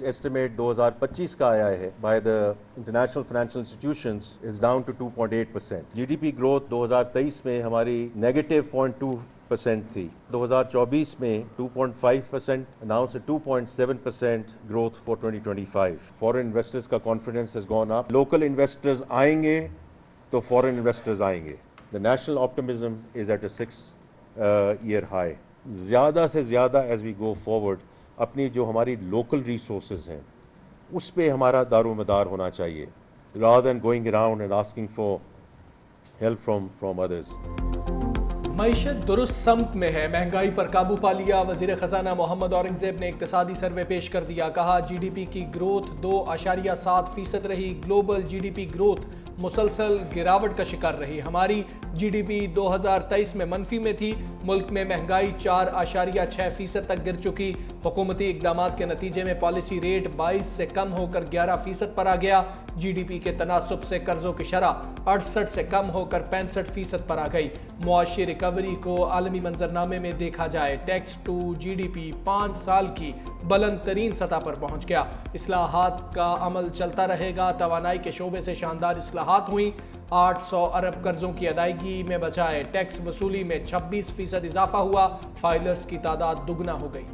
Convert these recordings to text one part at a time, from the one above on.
estimate 2025 کا آیا ہے by the international financial institutions is down to 2.8%. GDP growth 2023 میں ہماری -0.2% تھی. 2024 میں 2.5%, announced a 2.7% growth for 2025. Foreign investors کا confidence has gone up. Local investors آئیں گے تو foreign investors آئیں گے. The national optimism is at a 6-year high. زیادہ سے زیادہ as we go forward اپنی جو ہماری لوکل ریسورسز ہیں اس پہ ہمارا دار و مدار ہونا چاہیے rather than going around and asking for help from others. معیشت درست سمت میں ہے، مہنگائی پر قابو پا لیا. وزیر خزانہ محمد اورنگزیب نے اقتصادی سروے پیش کر دیا. کہا جی ڈی پی کی گروتھ 2.7% رہی. Global G D P growth مسلسل گراوٹ کا شکار رہی. ہماری جی ڈی پی 2023 میں منفی میں تھی. ملک میں مہنگائی 4.6% تک گر چکی. حکومتی اقدامات کے نتیجے میں پالیسی ریٹ 22 سے کم ہو کر 11% پر آ گیا. جی ڈی پی کے تناسب سے قرضوں کی شرح 68 سے کم ہو کر 65% پر آ گئی. معاشی ریکوری کو عالمی منظرنامے میں دیکھا جائے tax to G D P 5 سال کی بلند ترین سطح پر پہنچ گیا. اصلاحات کا عمل چلتا رہے گا. توانائی کے شعبے سے شاندار اصلاحات ہوئیں. 800 ارب قرضوں کی ادائیگی میں بجائے ٹیکس وصولی میں 26% اضافہ ہوا. فائلرز کی تعداد دگنا ہو گئی.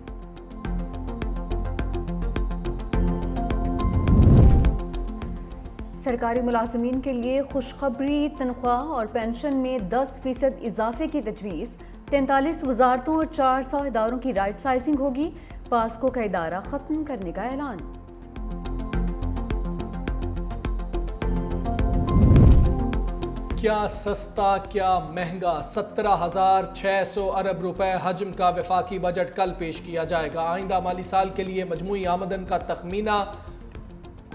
سرکاری ملازمین کے لیے خوشخبری، تنخواہ اور پینشن میں 10% اضافے کی تجویز. 43 وزارتوں اور 400 اداروں کی رائٹ سائزنگ ہوگی. پاسکو کا ادارہ ختم کرنے کا اعلان. کیا سستا کیا مہنگا، 17,600 ارب روپے حجم کا وفاقی بجٹ کل پیش کیا جائے گا. آئندہ مالی سال کے لیے مجموعی آمدن کا تخمینہ.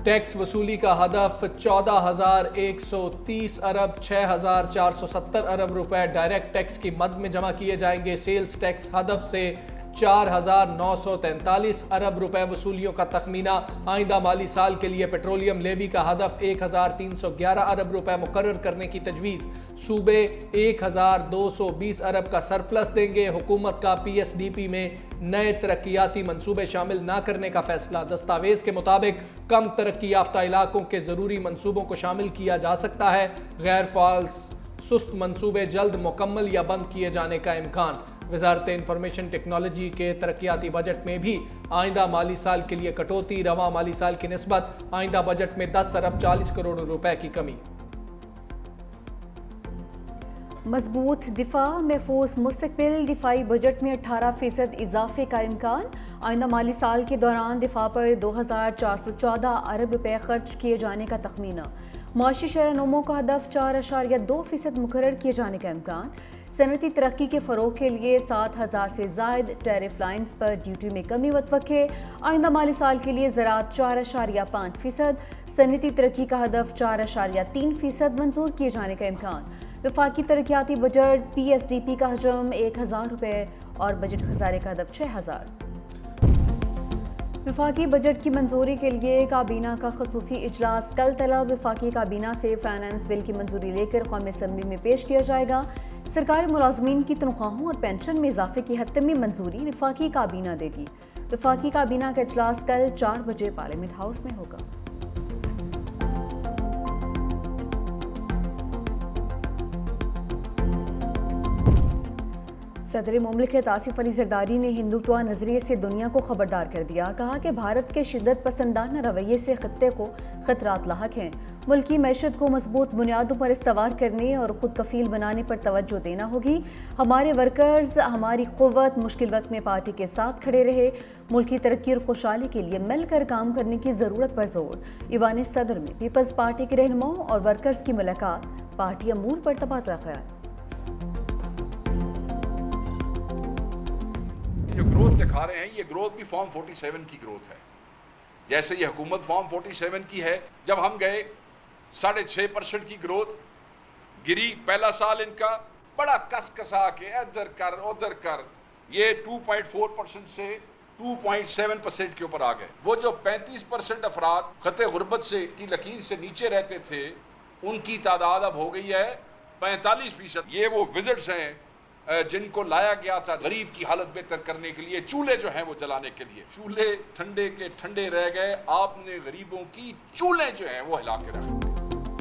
ٹیکس وصولی کا ہدف 14,130 ارب. 6,470 ارب روپے ڈائریکٹ ٹیکس کی مد میں جمع کیے جائیں گے. سیلز ٹیکس ہدف سے 4,943 ارب روپے وصولیوں کا تخمینہ. آئندہ مالی سال کے لیے پیٹرولیم لیوی کا ہدف 1,311 ارب روپے مقرر کرنے کی تجویز. صوبے 1,220 ارب کا سرپلس دیں گے. حکومت کا پی ایس ڈی پی میں نئے ترقیاتی منصوبے شامل نہ کرنے کا فیصلہ. دستاویز کے مطابق کم ترقی یافتہ علاقوں کے ضروری منصوبوں کو شامل کیا جا سکتا ہے. غیر فعال سست منصوبے جلد مکمل یا بند کیے جانے کا امکان. وزارت انفارمیشن ٹیکنالوجی کے ترقیاتی بجٹ میں بھی آئندہ مالی سال کے لیے کٹوتی. رواں مالی سال کی نسبت آئندہ بجٹ میں 10 ارب 40 کروڑ روپے کی کمی. مضبوط دفاع، محفوظ مستقبل. دفاعی بجٹ میں 18% اضافے کا امکان. آئندہ مالی سال کے دوران دفاع پر 2,414 ارب روپے خرچ کیے جانے کا تخمینہ. معاشی شرح نمو کا ہدف 4.2% مقرر کیے جانے کا امکان. صنعتی ترقی کے فروغ کے لیے 7,000 سے زائد ٹیرف لائنز پر ڈیوٹی میں کمی متوقع. آئندہ مالی سال کے لیے زراعت 4.5%. صنعتی ترقی کا ہدف 4.3% منظور کیے جانے کا امکان. وفاقی ترقیاتی budget P S D P کا حجم 1,000 روپے اور بجٹ خسارے کا ہدف 6,000. وفاقی بجٹ کی منظوری کے لیے کابینہ کا خصوصی اجلاس کل طلب. وفاقی کابینہ سے فائنانس بل کی منظوری لے کر قومی اسمبلی میں پیش کیا جائے گا. سرکاری ملازمین کی تنخواہوں اور پینشن میں اضافے کی حتمی منظوری وفاقی کابینہ دے گی. وفاقی کابینہ کا اجلاس کل 4 بجے پارلیمنٹ ہاؤس میں ہوگا. صدر مملکت آصف علی زرداری نے ہندوتوا نظریے سے دنیا کو خبردار کر دیا. کہا کہ بھارت کے شدت پسندانہ رویے سے خطے کو خطرات لاحق ہیں. ملکی معیشت کو مضبوط بنیادوں پر استوار کرنے اور خود کفیل بنانے پر توجہ دینا ہوگی. ہمارے ورکرز ہماری قوت. مشکل وقت میں پارٹی کے ساتھ کھڑے رہے. ملکی ترقی اور خوشحالی کے لیے مل کر کام کرنے کی ضرورت پر زور. ایوان صدر میں پیپلز پارٹی کے رہنماؤں اور ورکرز کی ملاقات. پارٹی امور پر تبادلہ خیال. جو گروتھ دکھا رہے ہیں یہ گروتھ بھی فارم 47 کی گروتھ ہے. جیسے یہ حکومت فارم 47 کی ہے. جب ہم گئے 6.5% کی گروتھ گری. پہلا سال ان کا بڑا کس کسا کے ادھر کر ادھر کر یہ 2.4% سے 2.7% کے اوپر آ گئے. وہ جو 35% افراد خط غربت سے کی لکیر سے نیچے رہتے تھے ان کی تعداد اب ہو گئی ہے 45%. یہ وہ وزٹس ہیں جن کو لایا گیا تھا غریب کی حالت بہتر کرنے کے لیے, چولہے جو ہیں وہ جلانے کے لیے, چولہے ٹھنڈے کے ٹھنڈے رہ گئے. آپ نے غریبوں کی چولہے جو ہیں وہ ہلا کے رکھ دیے.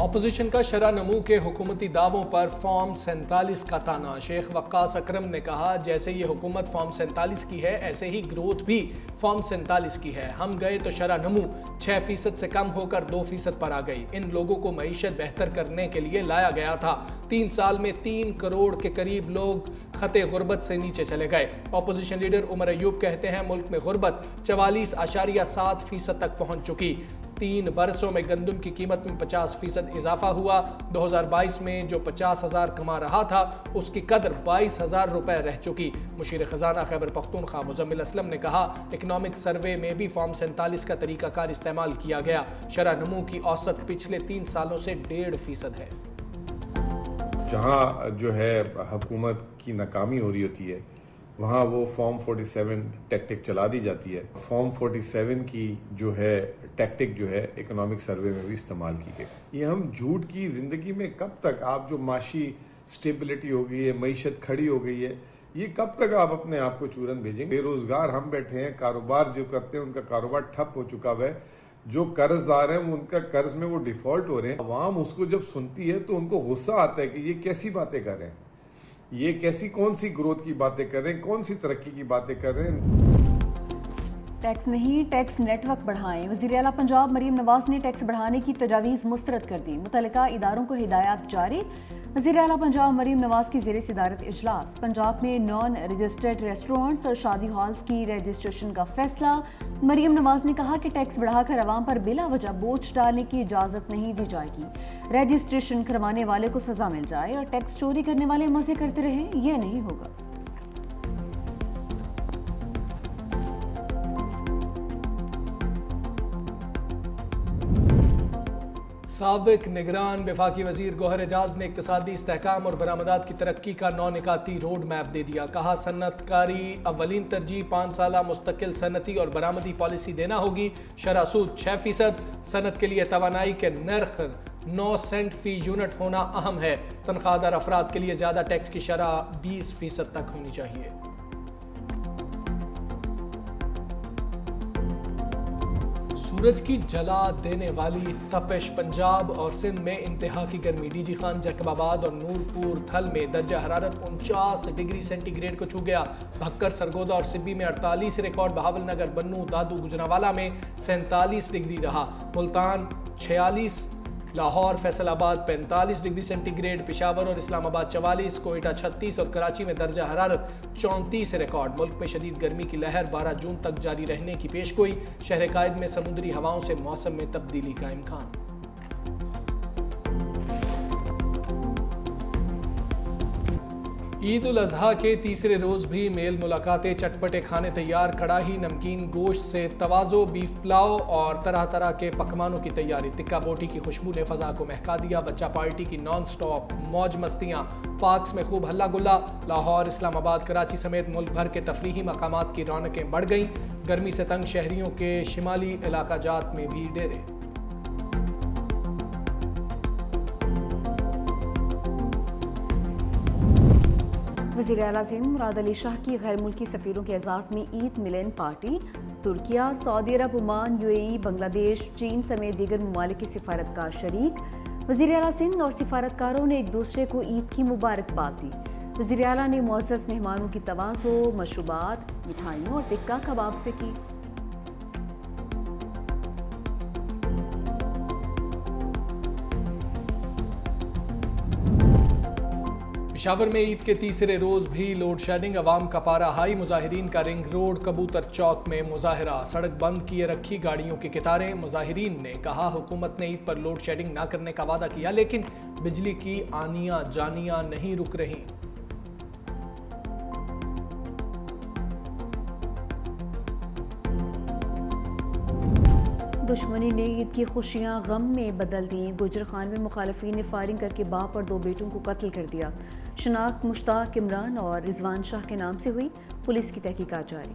اپوزیشن کا شرح نمو کے حکومتی دعووں پر فارم 47 کا تانا. شیخ وقاص اکرم نے کہا جیسے یہ حکومت فارم 47 کی ہے ایسے ہی گروتھ بھی فارم 47 کی ہے. ہم گئے تو شرح نمو 6% سے کم ہو کر 2% پر آ گئی. ان لوگوں کو معیشت بہتر کرنے کے لیے لایا گیا تھا. 3 سال میں 3 کروڑ کے قریب لوگ خط غربت سے نیچے چلے گئے. اپوزیشن لیڈر عمر ایوب کہتے ہیں ملک میں غربت 44.7% تک پہنچ چکی. 3 برسوں میں گندم کی قیمت میں 50% اضافہ ہوا. 2022 میں جو 50,000 کما رہا تھا اس کی قدر 22,000 روپے رہ چکی. مشیر خزانہ خیبر پختونخوا مزمل اسلم نے کہا اکنامک سروے میں بھی فارم 47 کا طریقہ کار استعمال کیا گیا. شرح نمو کی اوسط پچھلے 3 سالوں سے 1.5% ہے. جہاں جو ہے حکومت کی ناکامی ہو رہی ہوتی ہے وہاں وہ فارم 47 ٹیکٹک چلا دی جاتی ہے. فارم 47 کی جو ہے ٹیکٹک جو ہے اکنامک سروے میں بھی استعمال کی گئی. یہ ہم جھوٹ کی زندگی میں کب تک, آپ جو معاشی سٹیبلٹی ہو گئی ہے, معیشت کھڑی ہو گئی ہے, یہ کب تک آپ اپنے آپ کو چورن بھیجیں گے؟ بے روزگار ہم بیٹھے ہیں, کاروبار جو کرتے ہیں ان کا کاروبار ٹھپ ہو چکا ہے, جو قرض دار ہیں ان کا قرض میں وہ ڈیفالٹ ہو رہے ہیں. عوام اس کو جب سنتی ہے تو ان کو غصہ آتا ہے کہ یہ کیسی باتیں کر رہے ہیں, یہ کیسی کون سی گروتھ کی باتیں کر رہے ہیں, کون سی ترقی کی باتیں کر رہے ہیں. ٹیکس نہیں, ٹیکس نیٹ ورک بڑھائیں. وزیر اعلیٰ پنجاب مریم نواز نے ٹیکس بڑھانے کی تجاویز مسترد کر دی. متعلقہ اداروں کو ہدایات جاری. وزیر اعلیٰ پنجاب مریم نواز کی زیر صدارت اجلاس. پنجاب میں نان رجسٹرڈ ریسٹورینٹس اور شادی ہالز کی رجسٹریشن کا فیصلہ. مریم نواز نے کہا کہ ٹیکس بڑھا کر عوام پر بلا وجہ بوجھ ڈالنے کی اجازت نہیں دی جائے گی. رجسٹریشن کروانے والے کو سزا مل جائے اور ٹیکس چوری کرنے والے مزے کرتے رہیں, یہ نہیں ہوگا. سابق نگران وفاقی وزیر گوہر اعجاز نے اقتصادی استحکام اور برآمدات کی ترقی کا 9 نکاتی روڈ میپ دے دیا. کہا صنعت کاری اولین ترجیح 5 سالہ مستقل صنعتی اور برآمدی پالیسی دینا ہوگی. شرح سود 6%. صنعت کے لیے توانائی کے نرخ 9 سینٹ فی یونٹ ہونا اہم ہے. تنخواہ دار افراد کے لیے زیادہ ٹیکس کی شرح 20% تک ہونی چاہیے. سورج کی جلا دینے والی تپش پنجاب اور سندھ میں انتہا کی گرمی. ڈی جی خان, جیکب آباد اور نورپور تھل میں درجہ حرارت 49 ڈگری سینٹی گریڈ کو چھو گیا. بھکر, سرگودا اور سبی میں 48 ریکارڈ. بہاول نگر, بنو, دادو, گجرانوالہ میں 47 ڈگری رہا. ملتان 46, لاہور, فیصل آباد 45 ڈگری سینٹی گریڈ. پشاور اور اسلام آباد 44, کوئٹہ 36 اور کراچی میں درجہ حرارت 34 ریکارڈ. ملک میں شدید گرمی کی لہر 12 جون تک جاری رہنے کی پیشگوئی. شہر قائد میں سمندری ہواؤں سے موسم میں تبدیلی کا امکان. عید الاضحیٰ کے تیسرے روز بھی میل ملاقاتیں, چٹپٹے کھانے تیار, کڑاہی نمکین گوشت سے توازو, بیف پلاؤ اور طرح طرح کے پکوانوں کی تیاری. ٹکا بوٹی کی خوشبو نے فضا کو مہکا دیا. بچہ پارٹی کی نان سٹاپ موج مستیاں. پارکس میں خوب ہلا گلا. لاہور, اسلام آباد, کراچی سمیت ملک بھر کے تفریحی مقامات کی رونقیں بڑھ گئیں. گرمی سے تنگ شہریوں کے شمالی علاقہ جات میں بھی ڈیرے. وزیر اعلیٰ سندھ مراد علی شاہ کی غیر ملکی سفیروں کے اعزاز میں عید ملن پارٹی. ترکیہ, سعودی عرب, عمان, UAE, بنگلہ دیش, چین سمیت دیگر ممالک کے سفارتکار شریک. وزیر اعلیٰ سندھ اور سفارتکاروں نے ایک دوسرے کو عید کی مبارکباد دی. وزیر اعلیٰ نے معزز مہمانوں کی تواضع, مشروبات, مٹھائیوں اور ٹکا کباب سے کی. پشاور میں عید کے تیسرے روز بھی لوڈ شیڈنگ. عوام کا پارا ہائی. مظاہرین کا رنگ روڈ, کبوتر چوک میں مظاہرہ. سڑک بند کیے رکھی گاڑیوں کی قطاریں. مظاہرین نے کہا حکومت نے عید پر لوڈ شیڈنگ نہ کرنے کا وعدہ کیا لیکن بجلی کی آنیاں جانیاں نہیں رک رہی. دشمنی نے عید کی خوشیاں غم میں بدل دیں. گجر خان میں مخالفین نے فائرنگ کر کے باپ اور 2 بیٹوں کو قتل کر دیا. شناخت مشتاق عمران اور رضوان شاہ کے نام سے ہوئی. پولیس کی تحقیقات جاری.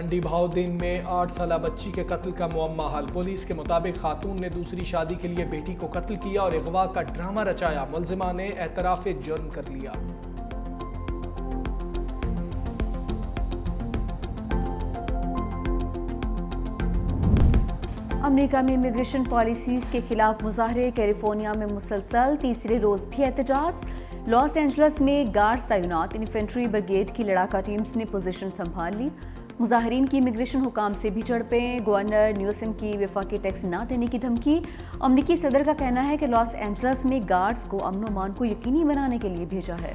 منڈی بہاؤدین میں 8 سالہ بچی کے قتل کا معمہ حل. پولیس کے مطابق خاتون نے دوسری شادی کے لیے بیٹی کو قتل کیا اور اغوا کا ڈرامہ رچایا. ملزمہ نے اعتراف جرم کر لیا. امریکہ میں امیگریشن پالیسیز کے خلاف مظاہرے. کیلیفورنیا میں مسلسل تیسرے روز بھی احتجاج. لاس اینجلس میں گارڈز تعینات انفینٹری بریگیڈ کی لڑاکا ٹیمز نے پوزیشن سنبھال لی. مظاہرین کی امیگریشن حکام سے بھی جھڑپیں. گورنر نیوسم کی وفاقی ٹیکس نہ دینے کی دھمکی. امریکی صدر کا کہنا ہے کہ لاس اینجلس میں گارڈز کو امن و امان کو یقینی بنانے کے لیے بھیجا ہے.